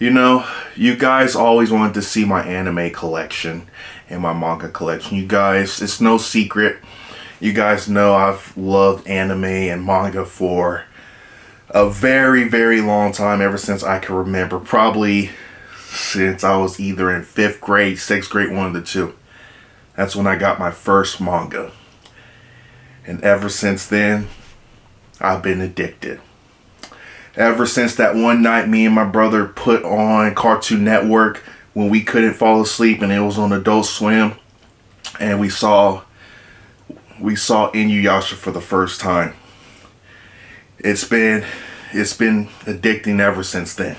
You know, you guys always wanted to see my anime collection and my manga collection. You guys, it's no secret. You guys know I've loved anime and manga for a very, very long time, ever since I can remember. Probably since I was either in 5th grade, 6th grade, one of the two. That's when I got my first manga. And ever since then, I've been addicted. Ever since that one night me and my brother put on Cartoon Network when we couldn't fall asleep and it was on Adult Swim, and we saw Inuyasha for the first time. It's been addicting ever since then.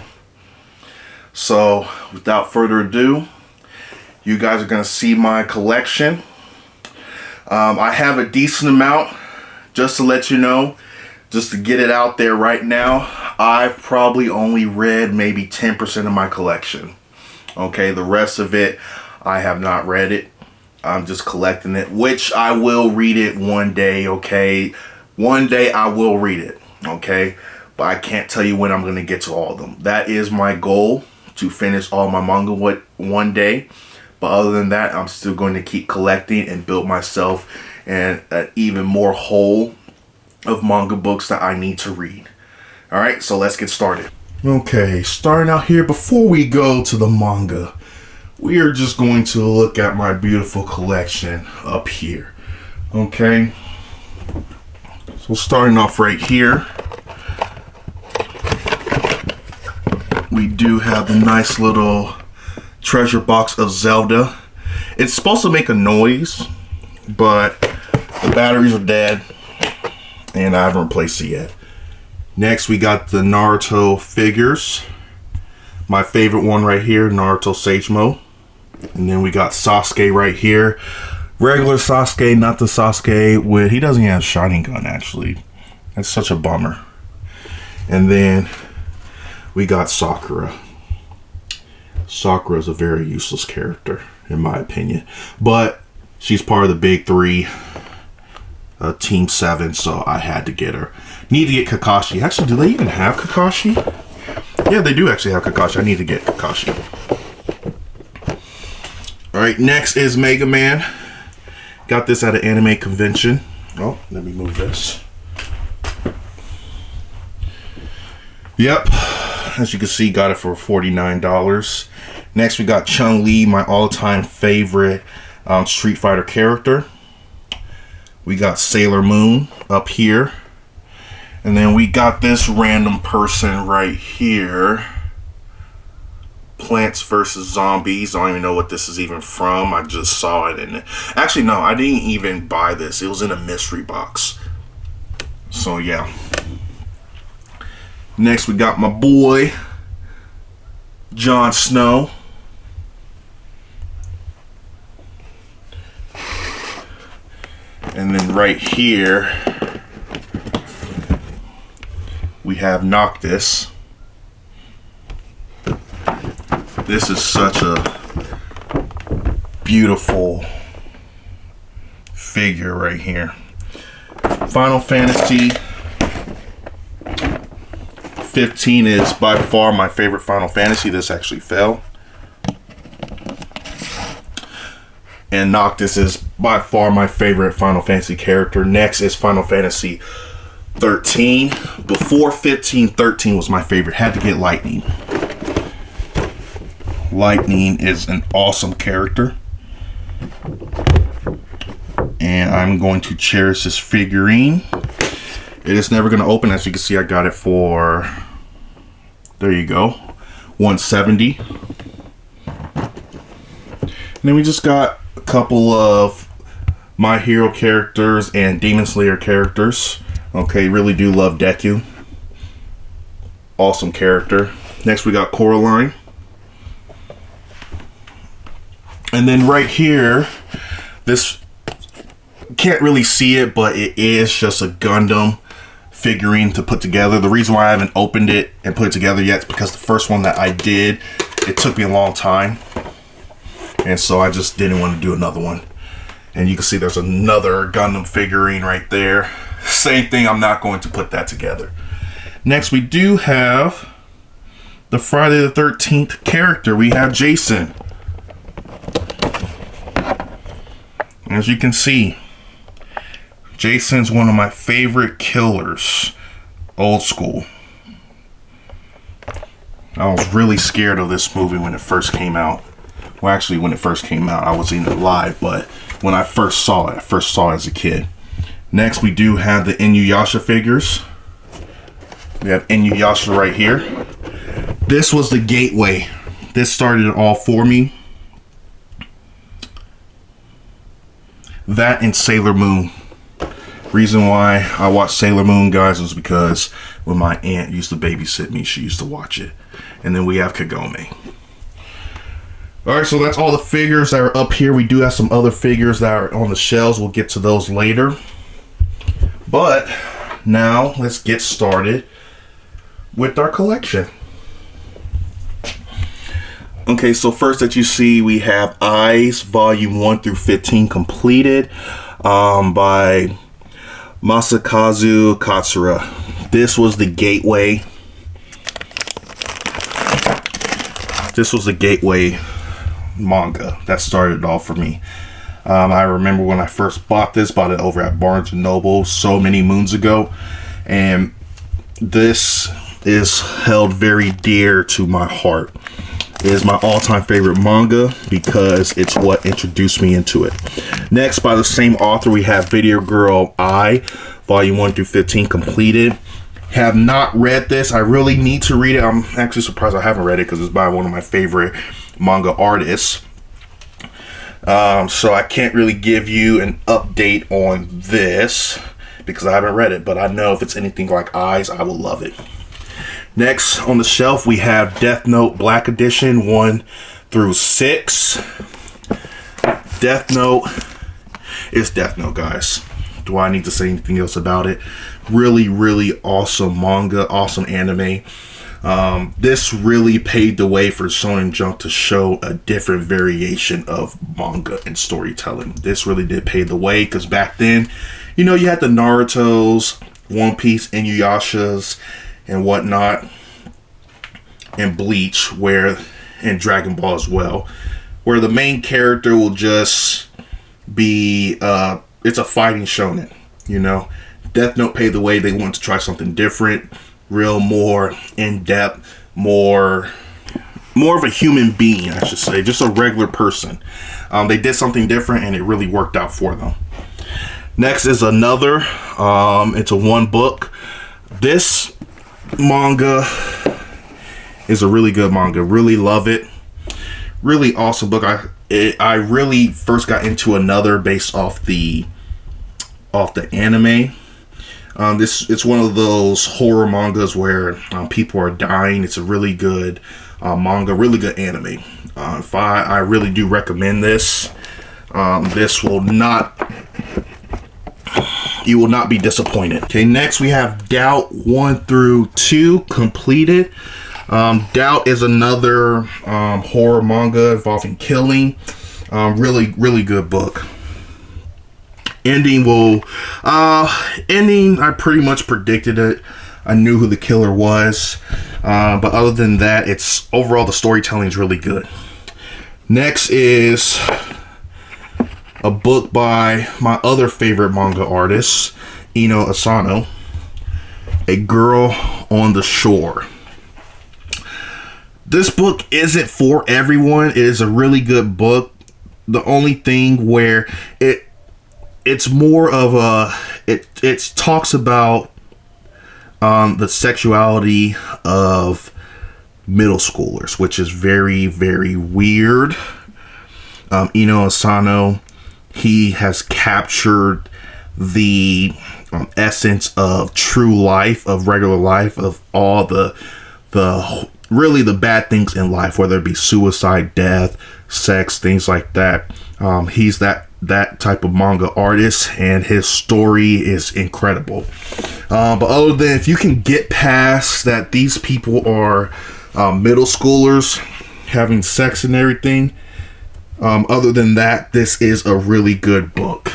So without further ado, you guys are gonna see my collection. I have a decent amount, just to let you know, just to get it out there right now. I've probably only read maybe 10% of my collection. Okay, the rest of it, I have not read it. I'm just collecting it, which I will read it one day, okay? One day I will read it, okay? But I can't tell you when I'm going to get to all of them. That is my goal, to finish all my manga one day. But other than that, I'm still going to keep collecting and build myself an even more whole of manga books that I need to read. Alright, so let's get started. Okay, starting out here, before we go to the manga, we are just going to look at my beautiful collection up here. Okay, so starting off right here, we do have the nice little treasure box of Zelda. It's supposed to make a noise, but the batteries are dead and I haven't replaced it yet. Next, we got the Naruto figures. My favorite one right here, Naruto Sagemo. And then we got Sasuke right here. Regular Sasuke, not the Sasuke with... He doesn't have a shining gun, actually. That's such a bummer. And then we got Sakura. Sakura is a very useless character, in my opinion. But she's part of the big three. Team 7, so I had to get her. Need to get Kakashi. Actually, do they even have Kakashi? Yeah, they do actually have Kakashi. I need to get Kakashi. Alright, next is Mega Man. Got this at an anime convention. Oh, let me move this. Yep, as you can see, got it for $49. Next, we got Chun-Li, my all-time favorite Street Fighter character. We got Sailor Moon up here. And then we got this random person right here. Plants vs. Zombies. I don't even know what this is even from. I just saw it in it. Actually, no, I didn't even buy this. It was in a mystery box. So, yeah. Next, we got my boy, Jon Snow. And then right here, we have Noctis. This is such a beautiful figure right here. Final Fantasy 15 is by far my favorite Final Fantasy. This actually fell. And Noctis is by far my favorite Final Fantasy character. Next is Final Fantasy 13. Before 15, 13 was my favorite. Had to get Lightning. Lightning is an awesome character. And I'm going to cherish this figurine. It is never going to open. As you can see, I got it for, there you go, $170. And then we just got a couple of My Hero characters and Demon Slayer characters. Okay, really do love Deku. Awesome character. Next we got Coraline. And then right here, this, can't really see it, but it is just a Gundam figurine to put together. The reason why I haven't opened it and put it together yet is because the first one that I did, it took me a long time. And so I just didn't want to do another one. And you can see there's another Gundam figurine right there. Same thing, I'm not going to put that together. Next we do have the Friday the 13th character. We have Jason. As you can see, Jason's one of my favorite killers. Old school. I was really scared of this movie when it first came out. Well, actually, when it first came out, I wasn't even alive, but when I first saw it, as a kid. Next, we do have the Inuyasha figures. We have Inuyasha right here. This was the gateway. This started it all for me. That and Sailor Moon. Reason why I watched Sailor Moon, guys, was because when my aunt used to babysit me, she used to watch it. And then we have Kagome. Alright, so that's all the figures that are up here. We do have some other figures that are on the shelves. We'll get to those later. But now let's get started with our collection. Okay, so first that you see, we have Eyes, Volume 1 through 15 completed by Masakazu Katsura. This was the gateway. This was the gateway manga that started it all for me. I remember when I first bought it over at Barnes & Noble so many moons ago, and this is held very dear to my heart. It is my all-time favorite manga because it's what introduced me into it. Next, by the same author, we have Video Girl I, Volume 1 through 15 completed. Have not read this. I really need to read it. I'm actually surprised I haven't read it because it's by one of my favorite manga artists. So I can't really give you an update on this because I haven't read it, but I know if it's anything like Eyes, I will love it. Next on the shelf, we have Death Note Black Edition 1 through 6. Death Note is Death Note, guys. Do I need to say anything else about it? Really, really awesome manga, awesome anime. This really paved the way for Shonen Jump to show a different variation of manga and storytelling. This really did pave the way because back then, you know, you had the Naruto's, One Piece, Inuyasha's, and whatnot, and Bleach, and Dragon Ball as well, where the main character will just be, it's a fighting shonen, you know. Death Note paved the way. They wanted to try something different, more in-depth, more of a human being, I should say, just a regular person. They did something different, and it really worked out for them. Next is another, it's a one book. This manga is a really good manga. Really love it. Really awesome book. I really first got into another based off the anime. It's one of those horror mangas where people are dying. It's a really good manga, really good anime. I really do recommend this. This will not. You will not be disappointed. Okay, next we have Doubt 1 through 2 completed. Doubt is another horror manga involving killing. Really, really good book. Ending, I pretty much predicted it. I knew who the killer was. But other than that, it's overall the storytelling is really good. Next is a book by my other favorite manga artist, Ino Asano, A Girl on the Shore. This book isn't for everyone. It is a really good book. The only thing where it's more of it talks about the sexuality of middle schoolers, which is very, very weird. Ino Asano, he has captured the essence of true life, of regular life, of all the really the bad things in life, whether it be suicide, death, sex, things like that. He's that type of manga artist, and his story is incredible. But other than, if you can get past that these people are middle schoolers having sex and everything, other than that, this is a really good book.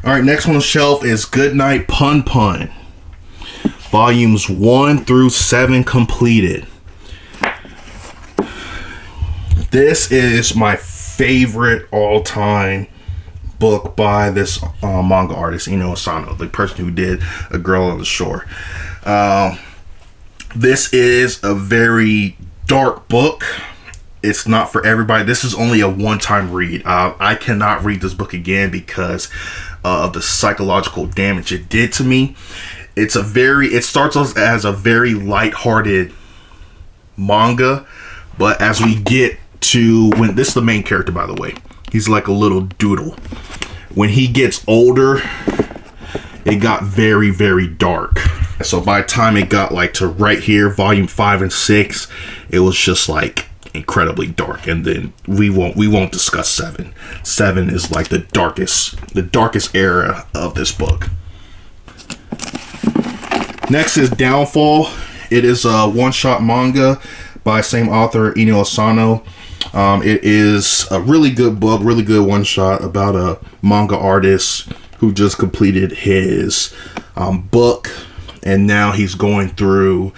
All right, next on the shelf is Goodnight Pun Pun. Volumes 1 through 7 completed. This is my favorite all-time book by this manga artist, Ino Asano, the person who did A Girl on the Shore. This is a very dark book. It's not for everybody. This is only a one-time read. I cannot read this book again because of the psychological damage it did to me. It starts off as a very light-hearted manga, but as we get to when this is the main character, by the way, he's like a little doodle. When he gets older, it got very, very dark. So by the time it got like to right here, volume 5 and 6, it was just like incredibly dark. And then we won't discuss 7. 7 is like the darkest era of this book. Next is Downfall. It is a one-shot manga by same author, Ino Asano. It is a really good book, really good one-shot about a manga artist who just completed his book, and now he's going through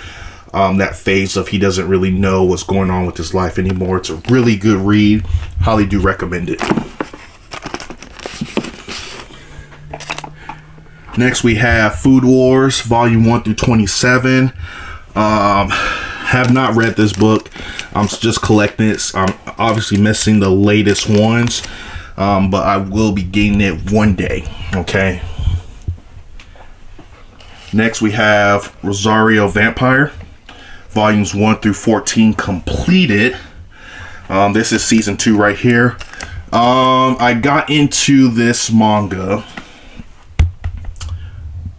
that phase of he doesn't really know what's going on with his life anymore. It's a really good read. Highly do recommend it. Next we have Food Wars, volume 1 through 27. Have not read this book. I'm just collecting it. I'm obviously missing the latest ones, but I will be getting it one day. Okay. Next we have Rosario Vampire, volumes 1 through 14 completed. This is season 2 right here. I got into this manga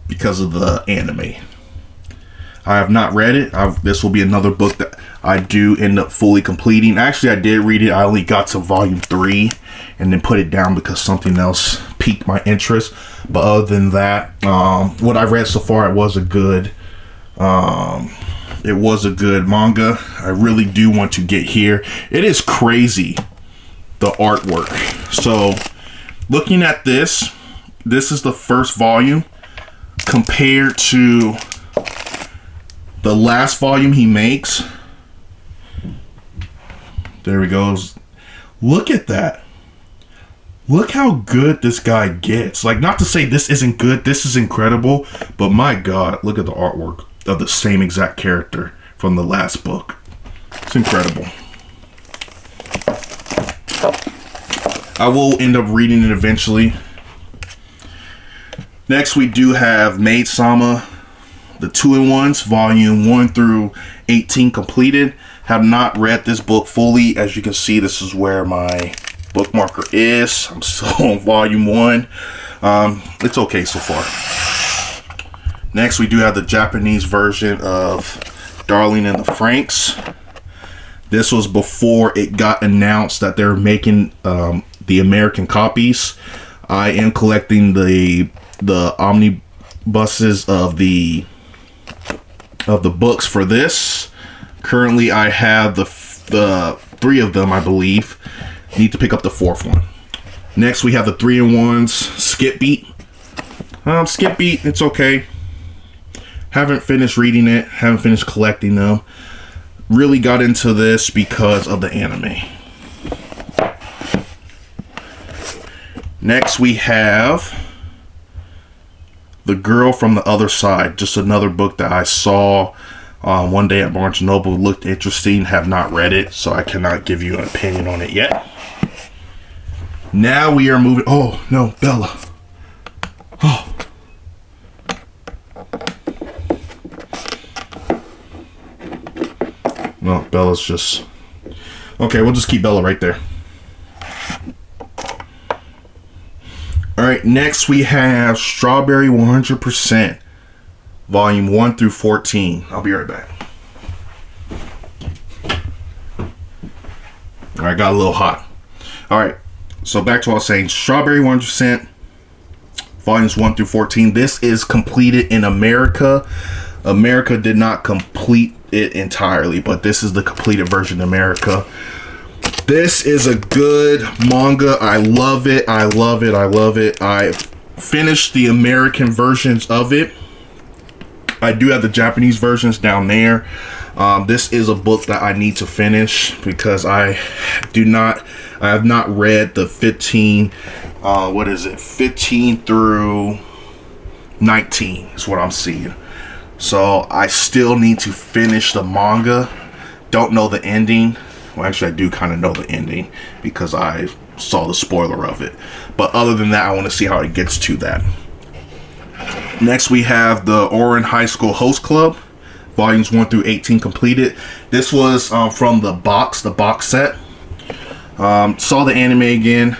because of the anime. I have not read it. This will be another book that I do end up fully completing. Actually, I did read it. I only got to volume 3 and then put it down because something else piqued my interest. But other than that, what I read so far, it was a good manga. I really do want to get here. It is crazy, the artwork. So looking at this is the first volume compared to the last volume he makes. There he goes. Look at that. Look how good this guy gets. Like, not to say this isn't good, this is incredible, but my God, look at the artwork of the same exact character from the last book. It's incredible. I will end up reading it eventually. Next, we do have Maid-sama, the 2-in-1s, volume 1 through 18 completed. Have not read this book fully. As you can see, this is where my bookmarker is. I'm still on volume 1. It's okay so far. Next, we do have the Japanese version of Darling in the Franxx. This was before it got announced that they're making the American copies. I am collecting the omnibuses of the books for this. Currently, I have the 3 of them, I believe. Need to pick up the 4th one. Next, we have the 3-in-1s, Skip Beat. Skip Beat, it's okay. Haven't finished reading it. Haven't finished collecting them. Really got into this because of the anime. Next, we have The Girl from the Other Side. Just another book that I saw one day at Barnes & Noble. Looked interesting. Have not read it, so I cannot give you an opinion on it yet. Now we are moving. Oh, no, Bella. Oh. Well, Bella's just... Okay, we'll just keep Bella right there. Alright, next we have Strawberry 100%, volume 1 through 14. I'll be right back. Alright, got a little hot. Alright, so back to what I was saying. Strawberry 100%, volumes 1 through 14. This is completed in America. America did not complete it entirely, but this is the completed version in America. This is a good manga. I love it. I love it. I love it. I finished the American versions of it. I do have the Japanese versions down there. This is a book that I need to finish because I have not read the 15 through 19 is what I'm seeing. So I still need to finish the manga. Don't know the ending. Well, actually I do kind of know the ending because I saw the spoiler of it. But other than that, I want to see how it gets to that. Next we have the Ouran High School Host Club, volumes 1 through 18 completed. This was from the box set. Saw the anime again.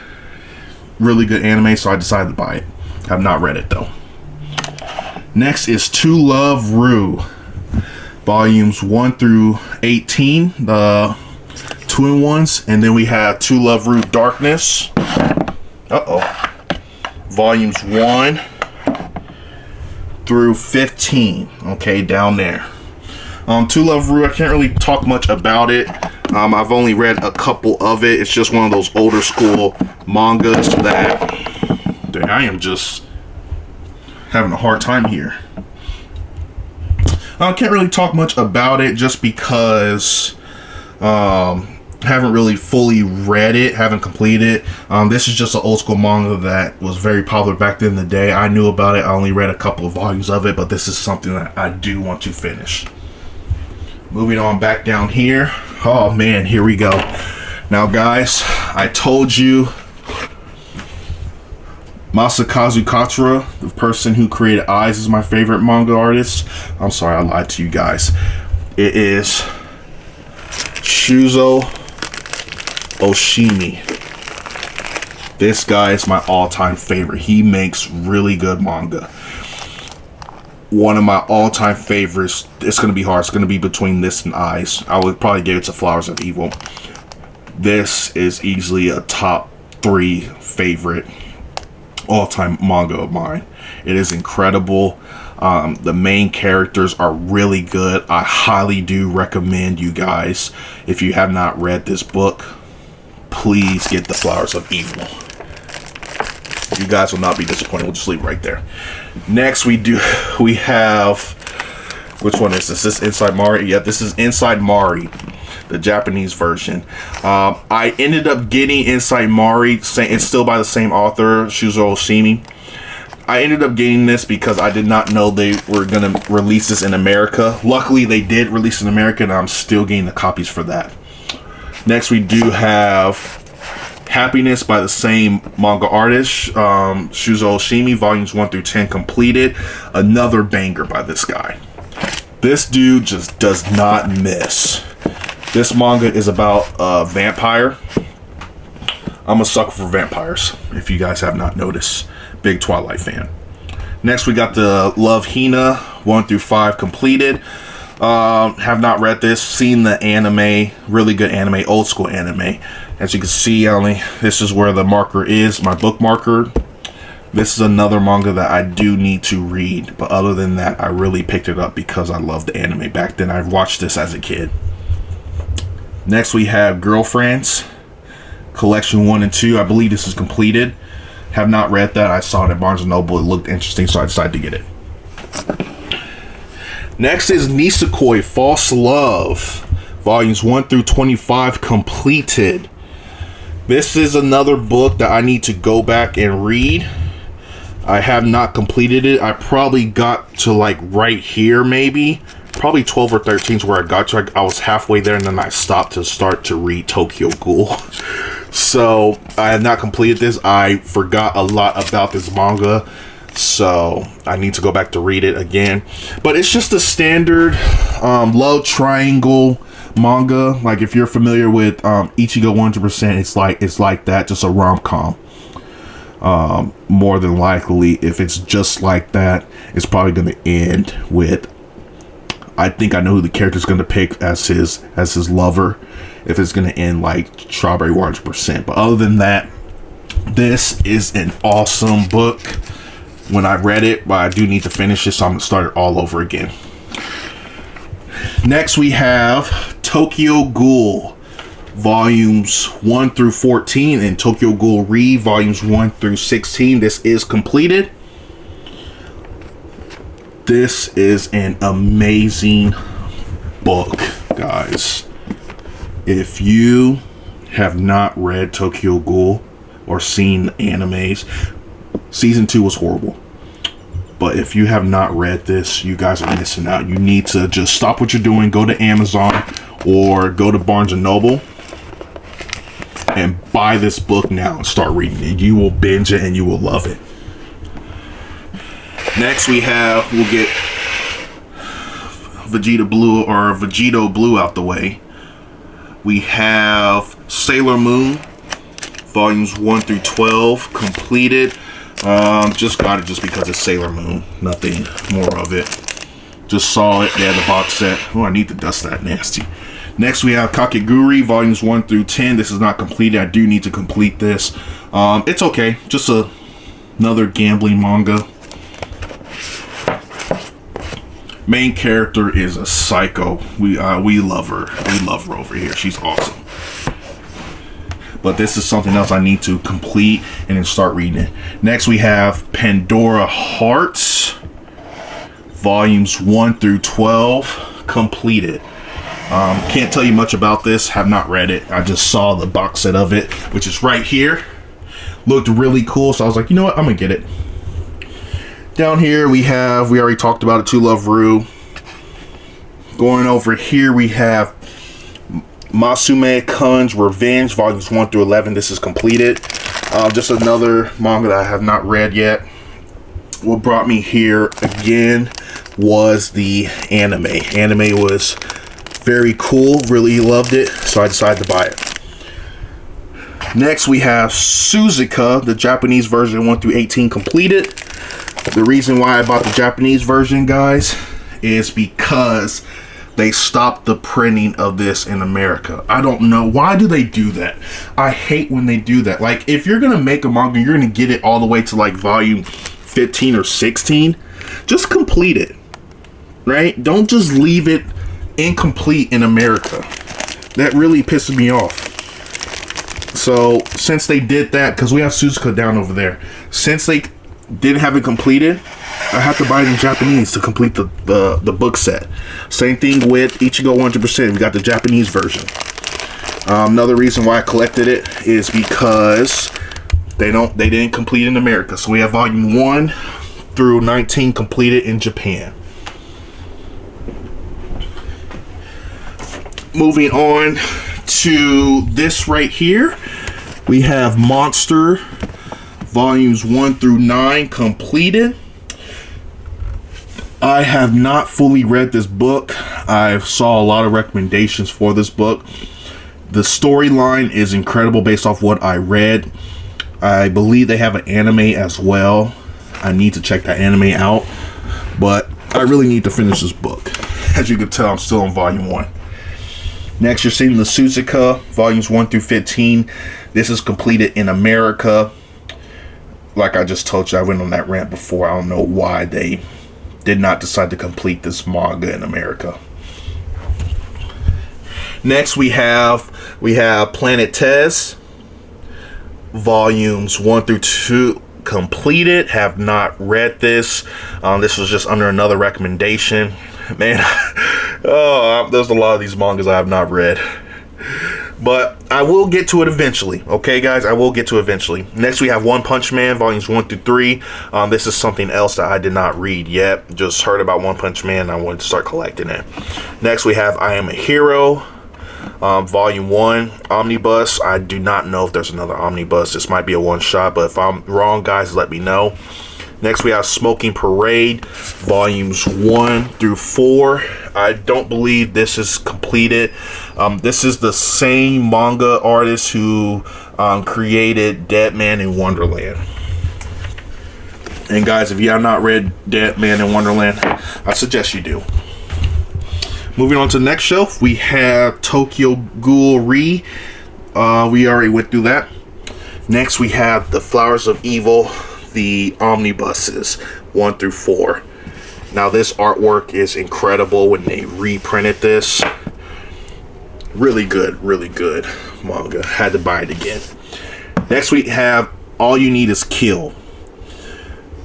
Really good anime, so I decided to buy it. Have not read it though. Next is To Love Ru, volumes 1 through 18, the twin ones. And then we have To Love Ru Darkness. Volumes 1 through 15. Okay, down there. To Love Ru, I can't really talk much about it. I've only read a couple of it. It's just one of those older school mangas that I am just having a hard time here. I can't really talk much about it just because haven't really fully read it, haven't completed it. This is just an old school manga that was very popular back then in the day. I knew about it. I only read a couple of volumes of it, but this is something that I do want to finish. Moving on back down here. Oh man, here we go. Now guys, I told you Masakazu Katsura, the person who created Eyes, is my favorite manga artist. I'm sorry, I lied to you guys. It is Shuzo Oshimi. This guy is my all-time favorite. He makes really good manga. One of my all-time favorites. It's going to be hard. It's going to be between this and Eyes. I would probably give it to Flowers of Evil. This is easily a top 3 favorite all-time manga of mine. It is incredible. The main characters are really good. I highly do recommend you guys, if you have not read this book, please get the Flowers of Evil. You guys will not be disappointed. We'll just leave it right there. Next we have, which one is this? This Inside Mari? Yeah, this is Inside Mari, the Japanese version. I ended up getting Inside Mari. It's still by the same author, Shuzo Oshimi. I ended up getting this because I did not know they were going to release this in America. Luckily, they did release it in America, and I'm still getting the copies for that. Next, we do have Happiness by the same manga artist, Shuzo Oshimi, volumes 1 through 10 completed. Another banger by this guy. This dude just does not miss. This manga is about a vampire. I'm a sucker for vampires, if you guys have not noticed. Big Twilight fan. Next, we got the Love Hina 1 through 5 completed. Have not read this. Seen the anime. Really good anime. Old school anime. As you can see, this is where the marker is. My book marker. This is another manga that I do need to read. But other than that, I really picked it up because I loved the anime back then. I watched this as a kid. Next, we have Girlfriends Collection 1 and 2. I believe this is completed. Have not read that. I saw it at Barnes & Noble. It looked interesting, so I decided to get it. Next is Nisekoi False Love, volumes 1 through 25 completed. This is another book that I need to go back and read. I have not completed it. I probably got to like right here, maybe. Probably 12 or 13 is where I got to. I was halfway there, and then I stopped to start to read Tokyo Ghoul. So I have not completed this. I forgot a lot about this manga, so I need to go back to read it again. But it's just a standard love triangle manga. Like if you're familiar with Ichigo 100%, it's like that, just a rom-com. More than likely, if it's just like that, it's probably going to end with, I think I know who the character's going to pick as his lover. If it's going to end like Strawberry 100%. But other than that, this is an awesome book. When I read it, but I do need to finish it, so I'm going to start it all over again. Next, we have Tokyo Ghoul, volumes 1 through 14, and Tokyo Ghoul Re volumes 1 through 16. This is completed. This is an amazing book, guys. If you have not read Tokyo Ghoul or seen the animes, season 2 was horrible. But if you have not read this, you guys are missing out. You need to just stop what you're doing, go to Amazon or go to Barnes & Noble and buy this book now and start reading it. You will binge it and you will love it. Next we'll get Vegeta Blue out the way. We have Sailor Moon, volumes 1 through 12, completed. Just got it just because it's Sailor Moon. Nothing more of it. Just saw it. They had the box set. Oh, I need to dust that nasty. Next, we have Kakegurui, volumes 1 through 10. This is not completed. I do need to complete this. It's okay. Just another gambling manga. Main character is a psycho. We love her. We love her over here. She's awesome. But this is something else I need to complete and then start reading it. Next, we have Pandora Hearts, volumes 1 through 12, completed. Can't tell you much about this. Have not read it. I just saw the box set of it, which is right here. Looked really cool, so I was like, you know what? I'm gonna get it. Down here we already talked about it, To Love Ru. Going over here we have Masume Kun's Revenge, volumes 1 through 11. This is completed. Just another manga that I have not read yet. What brought me here again was the anime. Anime was very cool. Really loved it, so I decided to buy it. Next, we have Suzuka, the Japanese version 1 through 18, completed. The reason why I bought the Japanese version, guys, is because they stopped the printing of this in America. I don't know. Why do they do that? I hate when they do that. Like, if you're going to make a manga, you're going to get it all the way to like volume 15 or 16. Just complete it. Right? Don't just leave it incomplete in America. That really pisses me off. So, since they did that, because we have Suzuka down over there, since they didn't have it completed, I have to buy it in Japanese to complete the book set. Same thing with Ichigo 100%. We got the Japanese version. Another reason why I collected it is because they didn't complete it in America. So we have volume 1 through 19 completed in Japan. Moving on to this right here, we have Monster volumes 1 through 9 completed. I have not fully read this book. I saw a lot of recommendations for this book. The storyline is incredible based off what I read. I believe they have an anime as well. I need to check that anime out, but I really need to finish this book. As you can tell, I'm still on volume 1. Next, you're seeing the Suzuka, volumes 1 through 15. This is completed in America. Like I just told you, I went on that rant before. I don't know why they did not decide to complete this manga in America. Next, we have Planet Tez, volumes 1 through 2 completed. Have not read this. This was just under another recommendation. Man, there's a lot of these mangas I have not read. But I will get to it eventually. Okay, guys? I will get to it eventually. Next, we have One Punch Man, volumes 1 through 3. This is something else that I did not read yet. Just heard about One Punch Man, and I wanted to start collecting it. Next, we have I Am a Hero, volume 1, Omnibus. I do not know if there's another Omnibus. This might be a one-shot, but if I'm wrong, guys, let me know. Next, we have Smoking Parade, volumes 1 through 4. I don't believe this is completed. This is the same manga artist who created Dead Man in Wonderland. And guys, if you have not read Dead Man in Wonderland, I suggest you do. Moving on to the next shelf, we have Tokyo Ghoul Re. We already went through that. Next, we have The Flowers of Evil, the omnibuses 1 through 4. Now, this artwork is incredible when they reprinted this. Really good manga. Had to buy it again. Next we have All You Need Is Kill.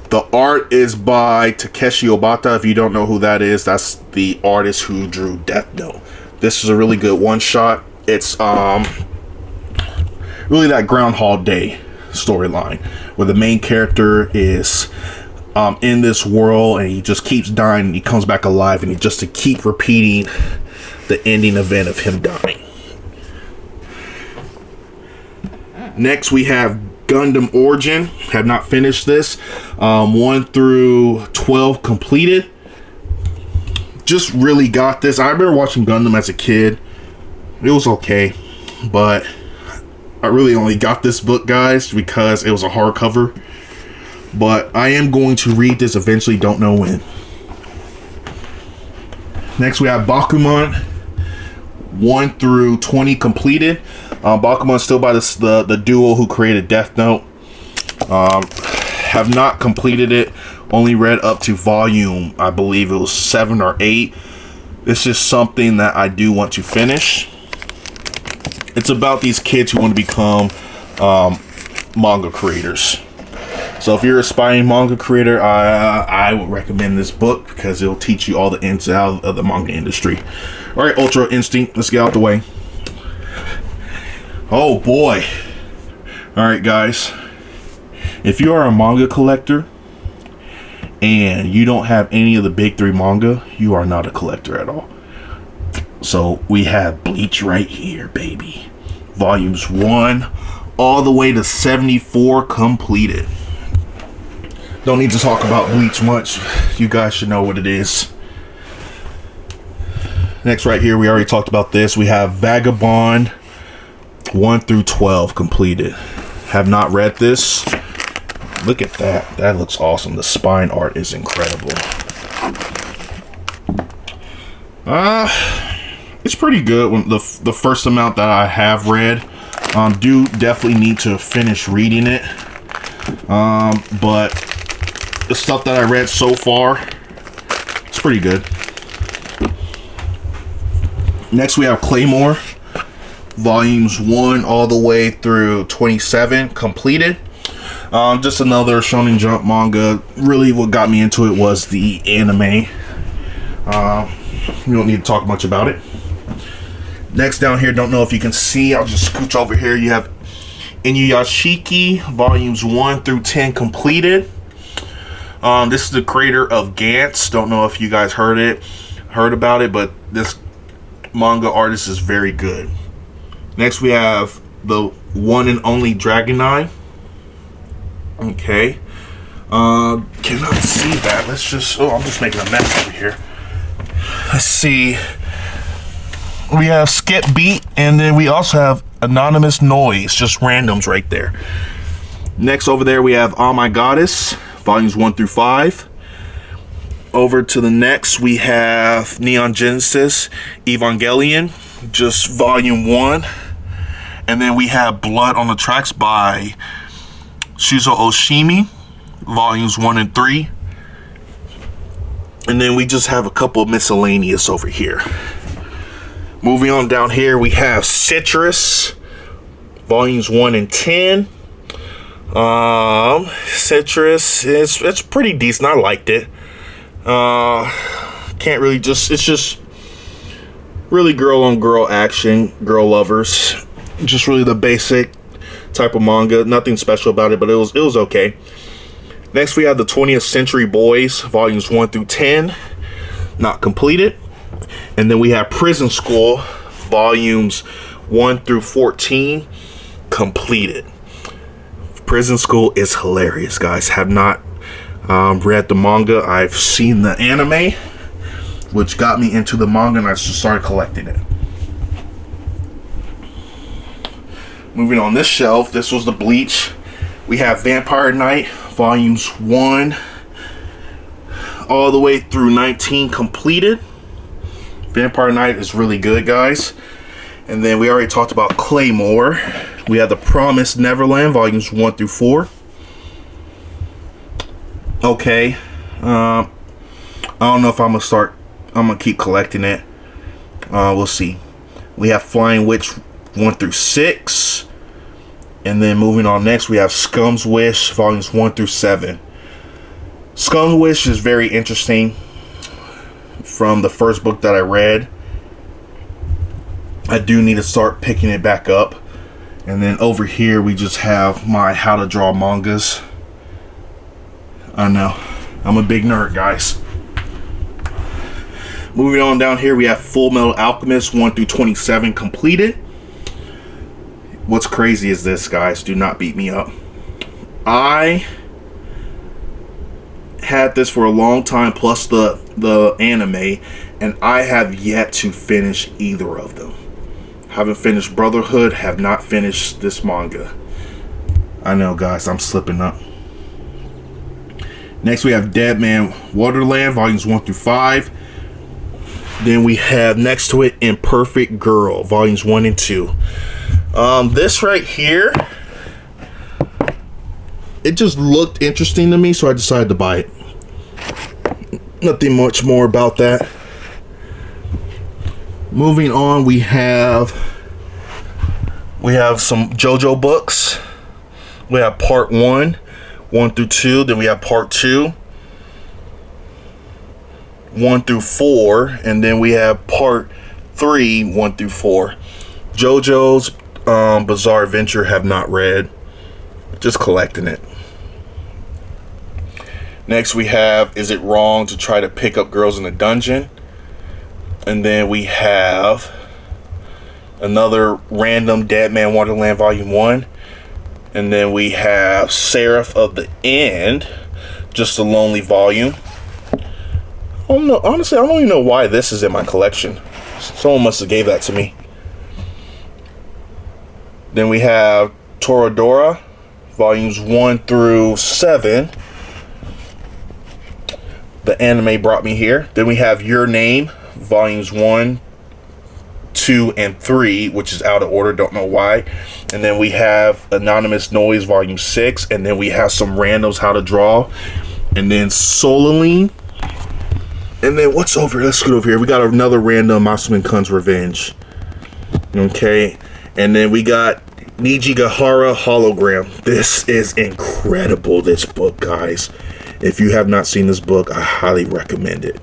The art is by Takeshi Obata. If you don't know who that is, that's the artist who drew Death Note. This is a really good one-shot. It's really that Groundhog Day storyline where the main character is in this world and he just keeps dying and he comes back alive and he just to keep repeating the ending event of him dying. Next we have Gundam Origin. Have not finished this. 1 through 12 completed. Just really got this. I remember watching Gundam as a kid. It was okay, but I really only got this book, guys, because it was a hardcover. But I am going to read this eventually, don't know when. Next we have Bakuman. 1 through 20 completed. Bakuman still by the duo who created Death Note. Have not completed it. Only read up to volume, I believe it was 7 or 8. This is something that I do want to finish. It's about these kids who want to become manga creators. So if you're an aspiring manga creator, I would recommend this book because it'll teach you all the ins and outs of the manga industry. All right, Ultra Instinct, let's get out the way. Oh boy. All right, guys. If you are a manga collector and you don't have any of the big 3 manga, you are not a collector at all. So we have Bleach right here, baby. Volumes 1 all the way to 74 completed. Don't need to talk about Bleach much. You guys should know what it is. Next right here, we already talked about this. We have Vagabond 1 through 12 completed. Have not read this. Look at that. That looks awesome. The spine art is incredible. It's pretty good. When the first amount that I have read, do definitely need to finish reading it. But the stuff that I read so far, it's pretty good. Next we have Claymore, volumes 1 all the way through 27 completed. Just another Shonen Jump manga. Really what got me into it was the anime. We don't need to talk much about it. Next down here, don't know if you can see, I'll just scooch over here. You have Inuyashiki volumes 1 through 10 completed. This is the creator of Gantz. Don't know if you guys heard about it, but this manga artist is very good. Next we have the one and only Dragonite. Okay. Cannot see that. Let's just, I'm just making a mess over here. Let's see. We have Skip Beat, and then we also have Anonymous Noise, just randoms right there. Next over there we have Oh My Goddess, volumes 1 through 5. Over to the next we have Neon Genesis Evangelion, just volume 1. And then we have Blood on the Tracks by Shuzo Oshimi, volumes 1 and 3. And then we just have a couple of miscellaneous over here. Moving on down here, we have Citrus, volumes 1 and 10. Citrus, it's pretty decent. I liked it. Can't really it's just really girl on girl action, girl lovers. Just really the basic type of manga. Nothing special about it, but it was okay. Next we have the 20th Century Boys, volumes 1 through 10, not completed. And then we have Prison School, volumes 1 through 14, completed. Prison School is hilarious, guys. Have not read the manga. I've seen the anime, which got me into the manga, and I just started collecting it. Moving on this shelf, this was the Bleach. We have Vampire Knight, volumes 1 all the way through 19 completed. Vampire Knight is really good, guys. And then we already talked about Claymore. We have The Promised Neverland, volumes 1 through 4. Okay. I don't know if I'm gonna keep collecting it. We'll see. We have Flying Witch 1 through 6. And then moving on next, we have Scum's Wish, volumes 1 through 7. Scum's Wish is very interesting from the first book that I read. I do need to start picking it back up. And then over here, we just have my How to Draw mangas. I know, I'm a big nerd, guys. Moving on down here, we have Full Metal Alchemist 1 through 27 completed. What's crazy is this, guys. Do not beat me up. I had this for a long time, plus the anime, and I have yet to finish either of them. Haven't finished Brotherhood, have not finished this manga. I know, guys, I'm slipping up. Next, we have Dead Man Wonderland, volumes 1 through 5. Then we have next to it Imperfect Girl, volumes 1 and 2. This right here, it just looked interesting to me, so I decided to buy it. Nothing much more about that. Moving on, we have some JoJo books. We have part 1 through 2. Then we have part 2, 1 through 4, and then we have part 3, 1 through 4. JoJo's Bizarre Adventure have not read. Just collecting it. Next we have Is It Wrong to Try to Pick Up Girls in a Dungeon? And then we have another random Dead Man Wonderland volume 1. And then we have Seraph of the End, just a lonely volume. I don't know, honestly, I don't even know why this is in my collection. Someone must have gave that to me. Then we have Toradora, volumes 1 through 7. The anime brought me here. Then we have Your Name, volumes 1, 2, and 3, which is out of order, don't know why. And then we have Anonymous Noise, volume 6. And then we have some randoms How to Draw. And then Solaline. And then what's over here? Let's get over here. We got another random Masamin Kun's Revenge. Okay. And then we got Nijigahara Hologram. This is incredible, this book, guys. If you have not seen this book, I highly recommend it.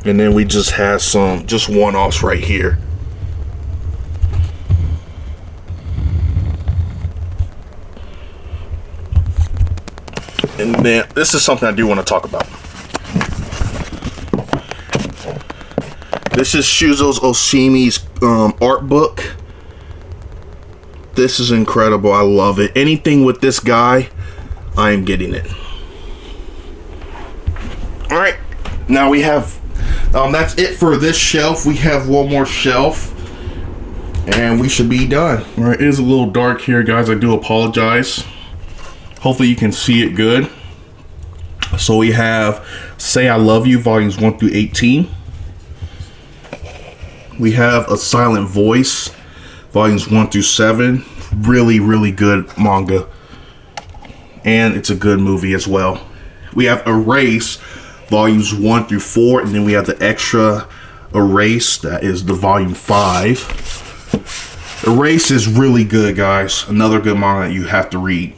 And then we just have some just one-offs right here. And then this is something I do want to talk about. This is Shuzo Oshimi's art book. This is incredible. I love it. Anything with this guy, I am getting it. All right, now we have that's it for this shelf. We have one more shelf and we should be done. All right, it is a little dark here, guys. I do apologize. Hopefully you can see it good. So we have Say I Love You, volumes 1 through 18. We have A Silent Voice, volumes 1 through 7. Really, really good manga. And it's a good movie as well. We have Erase, volumes 1 through 4. And then we have the extra Erase, that is the volume 5. Erase is really good, guys. Another good manga that you have to read.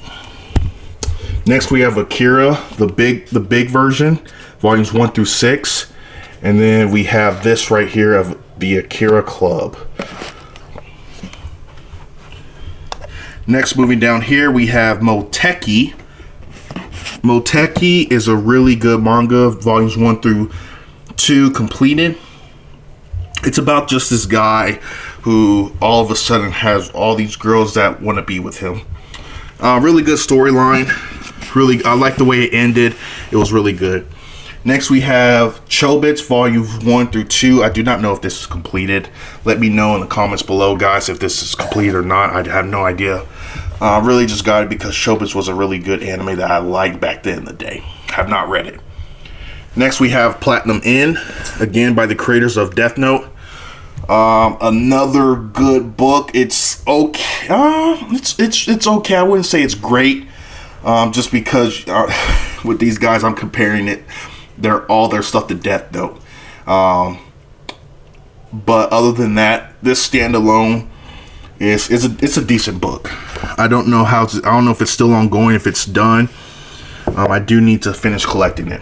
Next we have Akira, the big version, volumes 1 through 6. And then we have this right here of the Akira Club. Next, moving down here, we have Moteki. Moteki is a really good manga, volumes 1 through 2 completed. It's about just this guy who all of a sudden has all these girls that want to be with him. Really good storyline. Really, I like the way it ended. It was really good. Next we have Chobits, volumes 1 through 2. I do not know if this is completed. Let me know in the comments below, guys, if this is complete or not. I have no idea. Really just got it because Chobits was a really good anime that I liked back then in the day. Have not read it. Next we have Platinum End, again by the creators of Death Note. Another good book. It's okay. It's okay. I wouldn't say it's great. Just because with these guys, I'm comparing it. All their stuff to Death Note. But other than that, this standalone it's a decent book. I don't know if it's still ongoing, if it's done. I do need to finish collecting it.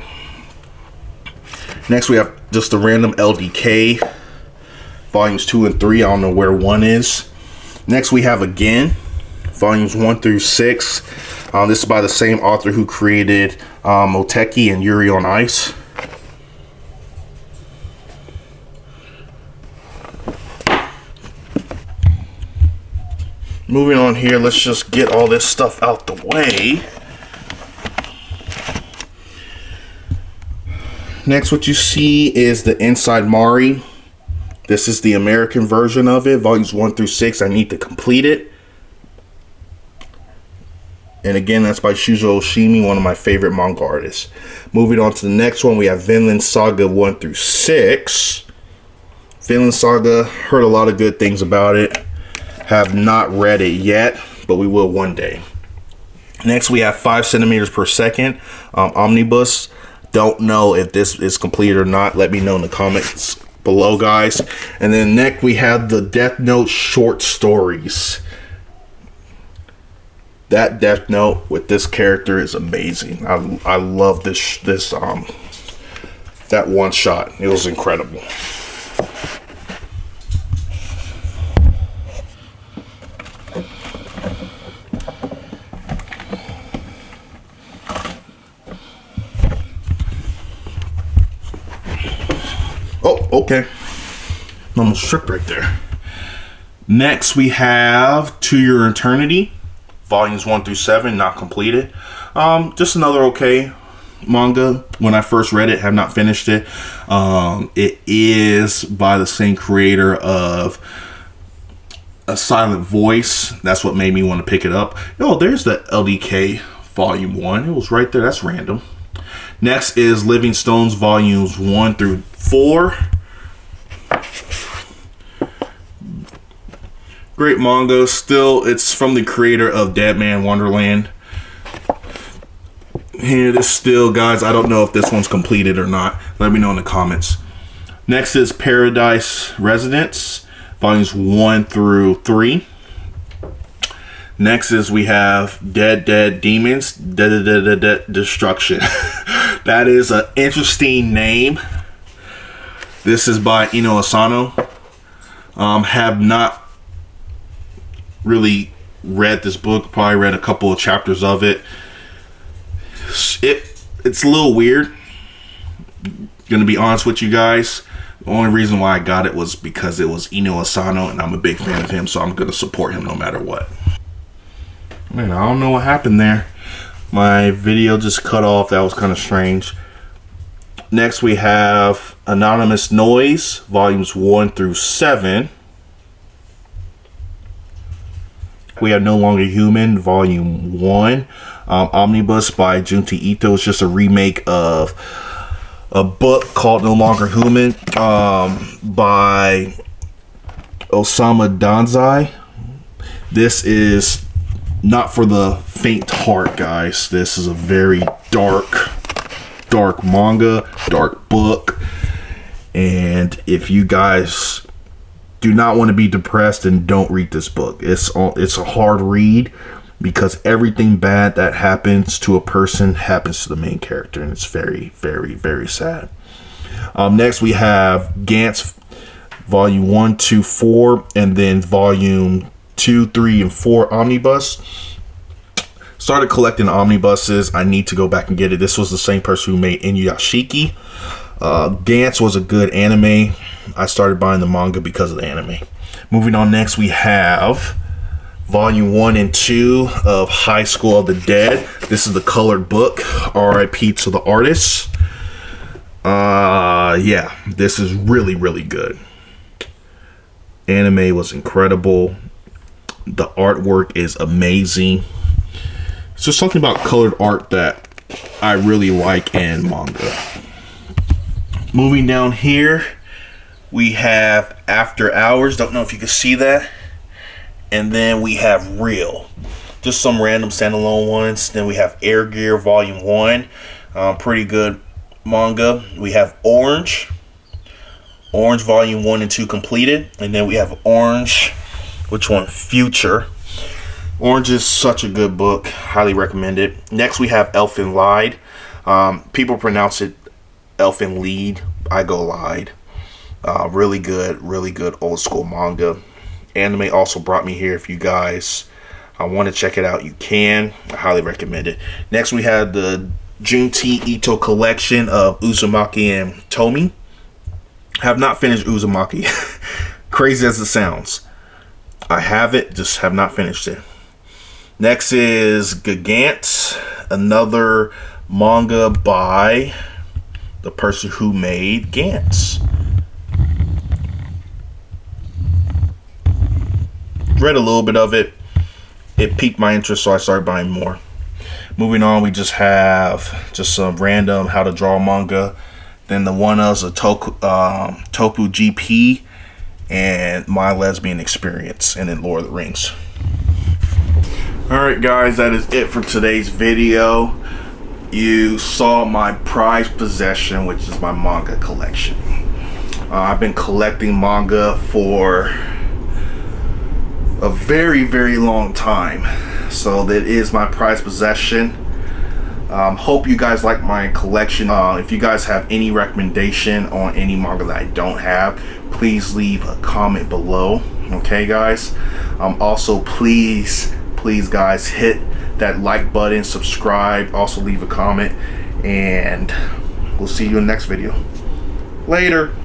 Next, we have just a random LDK, volumes 2 and 3. I don't know where 1 is. Next, we have Again, volumes 1 through 6. This is by the same author who created Moteki and Yuri on Ice. Moving on here, let's just get all this stuff out the way. Next, what you see is the Inside Mari. This is the American version of it, volumes 1 through 6. I need to complete it. And again, that's by Shuzo Oshimi, one of my favorite manga artists. Moving on to the next one, we have Vinland Saga 1 through 6. Vinland Saga, heard a lot of good things about it. Have not read it yet, but we will one day. Next, we have 5 centimeters per second omnibus. Don't know if this is completed or not. Let me know in the comments below, guys. And then next, we have the Death Note short stories. That Death Note with this character is amazing. I love this that one shot. It was incredible. Oh, okay. Almost tripped right there. Next, we have To Your Eternity, volumes 1 through 7, not completed. Just another okay manga. When I first read it, have not finished it. It is by the same creator of A Silent Voice. That's what made me want to pick it up. Oh, there's the LDK volume 1. It was right there. That's random. Next is Living Stones volumes 1 through 4. Great manga. Still, it's from the creator of Dead Man Wonderland. Here, this still, guys, I don't know if this one's completed or not. Let me know in the comments. Next is Paradise Residence, volumes 1 through 3. Next is we have Dead Demons, Destruction. That is an interesting name. This is by Ino Asano. Have not really read this book. Probably read a couple of chapters of it. It's a little weird. Gonna be honest with you guys. The only reason why I got it was because it was Ino Asano, and I'm a big fan of him, so I'm gonna support him no matter what. Man, I don't know what happened there. My video just cut off. That was kind of strange. Next, we have Anonymous Noise, volumes 1 through 7. We have No Longer Human, volume 1. Omnibus by Junji Ito. It's just a remake of a book called No Longer Human by Osamu Danzai. This is not for the faint heart, guys. This is a very dark manga, dark book. And if you guys do not want to be depressed, then don't read this book. It's a hard read because everything bad that happens to a person happens to the main character, and it's very, very, very sad. Next, we have Gantz, volume 1, 2, 4, and then volume 2, 3, and 4 omnibus. Started collecting omnibuses. I need to go back and get it. This was the same person who made Inuyashiki. Gantz was a good anime. I started buying the manga because of the anime. Moving on, next we have volume 1 and 2 of High School of the Dead. This is the colored book. RIP to the artist. Yeah, this is really, really good. Anime was incredible. The artwork is amazing. It's just something about colored art that I really like in manga. Moving down here, we have After Hours. Don't know if you can see that. And then we have Real. Just some random standalone ones. Then we have Air Gear Volume 1. Pretty good manga. We have Orange. Orange Volume 1 and 2 completed. And then we have Orange, which one? Future. Orange is such a good book. Highly recommend it. Next we have Elfen Lied. People pronounce it Elfen Lied. I go Lied. Really good old school manga. Anime also brought me here. If you guys want to check it out, you can. I highly recommend it. Next we have the Junti Ito collection of Uzumaki and Tomi. Have not finished Uzumaki. Crazy as it sounds. I have it, just have not finished it. Next is Gigant, another manga by the person who made Gantz. Read a little bit of it. It piqued my interest, so I started buying more. Moving on, we just have some random how to draw manga. Then the one of Topu GP and My Lesbian Experience, and then Lord of the Rings. Alright guys, that is it for today's video. You saw my prized possession, which is my manga collection. I've been collecting manga for a very long time, so that is my prized possession. Hope you guys like my collection. If you guys have any recommendation on any manga that I don't have, please leave a comment below. Okay guys, also please guys, hit that like button, subscribe, also leave a comment, and we'll see you in the next video. Later.